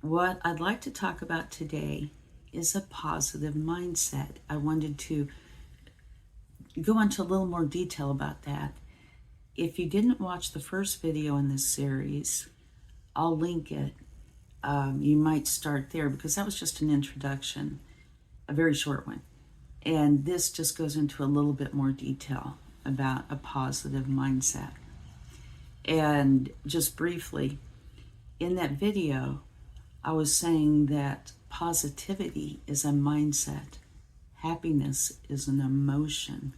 What I'd like to talk about today is a positive mindset. I wanted to go into a little more detail about that. If you didn't watch the first video in this series, I'll link it. You might start there because that was just an introduction, a very short one. And this just goes into a little bit more detail about a positive mindset. And just briefly, in that video, I was saying that positivity is a mindset. Happiness is an emotion.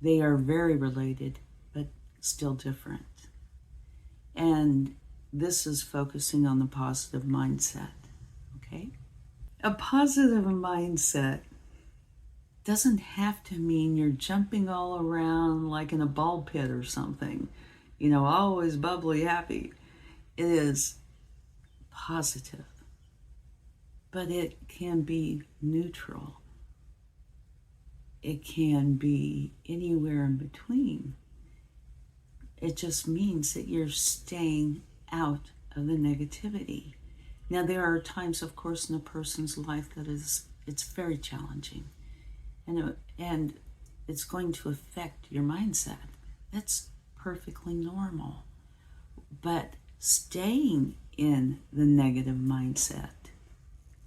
They are very related, but still different. And this is focusing on the positive mindset, okay? A positive mindset doesn't have to mean you're jumping all around like in a ball pit or something, always bubbly, happy. It is positive, but it can be neutral. It can be anywhere in between. It just means that you're staying out of the negativity. Now, there are times, of course, in a person's life that it's very challenging, and it's going to affect your mindset. That's perfectly normal. But staying in the negative mindset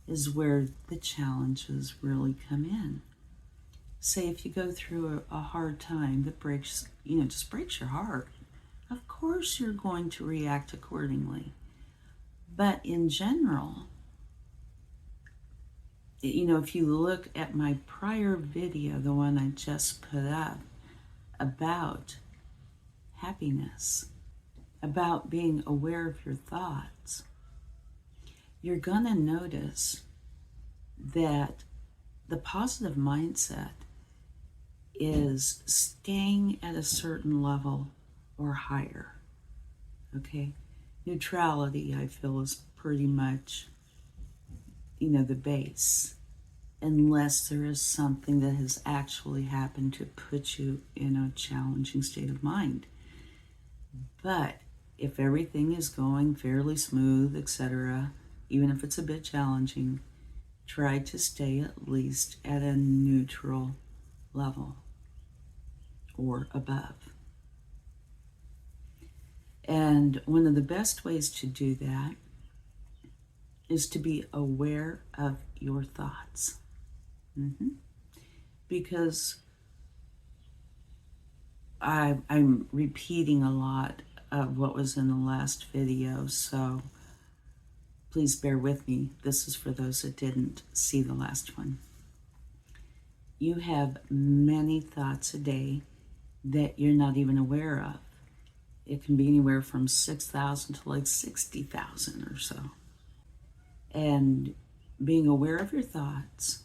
is where the challenges really come in. Say if you go through a hard time that just breaks your heart, of course you're going to react accordingly. But in general, if you look at my prior video, the one I just put up about happiness, about being aware of your thoughts, you're going to notice that the positive mindset is staying at a certain level or higher, okay? Neutrality, I feel, is pretty much, the base, unless there is something that has actually happened to put you in a challenging state of mind. But if everything is going fairly smooth, etc., even if it's a bit challenging, try to stay at least at a neutral level or above. And one of the best ways to do that is to be aware of your thoughts. Because I'm repeating a lot of what was in the last video, so please bear with me. This is for those that didn't see the last one. You have many thoughts a day that you're not even aware of. It can be anywhere from 6,000 to like 60,000 or so. And being aware of your thoughts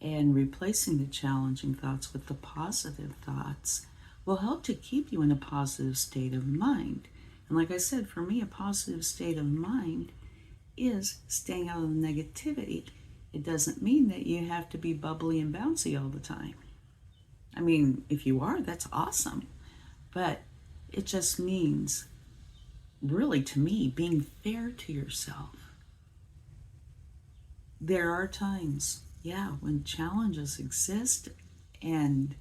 and replacing the challenging thoughts with the positive thoughts will help to keep you in a positive state of mind. And like I said, for me, a positive state of mind is staying out of the negativity. It doesn't mean that you have to be bubbly and bouncy all the time. I mean, if you are, that's awesome. But it just means, really to me, being fair to yourself. There are times, when challenges exist and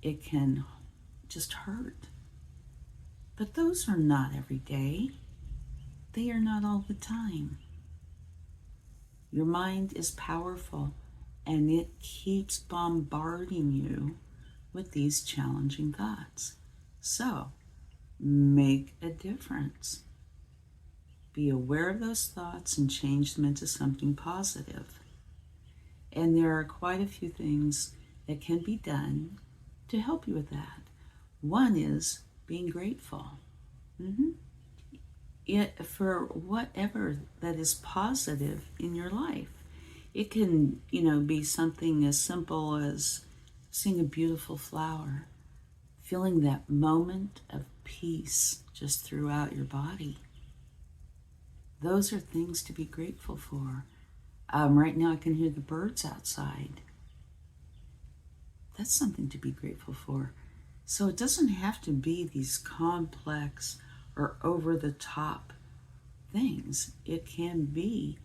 it can just hurt. But those are not every day. They are not all the time. Your mind is powerful and it keeps bombarding you with these challenging thoughts. So, make a difference. Be aware of those thoughts and change them into something positive. And there are quite a few things that can be done to help you with that. One is being grateful. For whatever that is positive in your life. It can, be something as simple as seeing a beautiful flower, feeling that moment of peace just throughout your body. Those are things to be grateful for. Right now I can hear the birds outside. That's something to be grateful for. So it doesn't have to be these complex or over-the-top things. It can be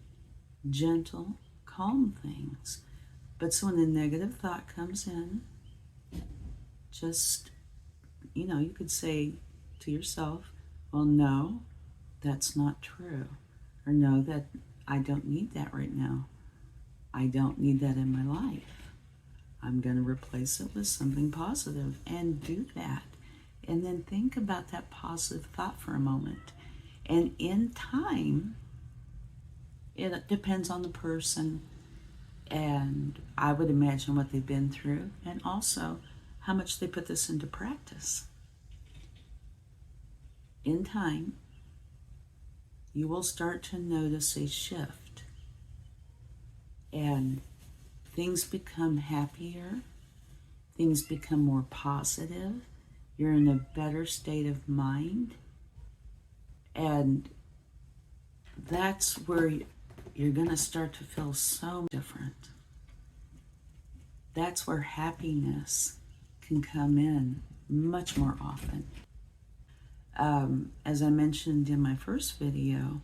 gentle, calm things. But so when the negative thought comes in, just, you could say to yourself, well, no, that's not true. Or no, that I don't need that right now. I don't need that in my life. I'm going to replace it with something positive, and do that. And then think about that positive thought for a moment. And in time, it depends on the person, and I would imagine what they've been through, and also how much they put this into practice. In time, you will start to notice a shift, and things become happier, things become more positive, you're in a better state of mind, and that's where you're going to start to feel so different. That's where happiness can come in much more often. As I mentioned in my first video,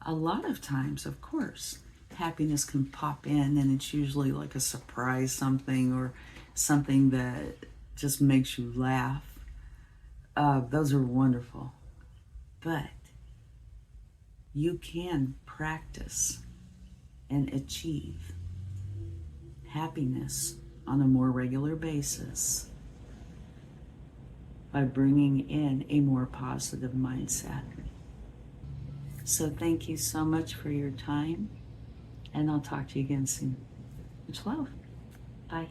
a lot of times, of course, happiness can pop in, and it's usually like a surprise something, or something that just makes you laugh. Those are wonderful. But you can practice and achieve happiness on a more regular basis by bringing in a more positive mindset. So thank you so much for your time, and I'll talk to you again soon. Much love. Bye.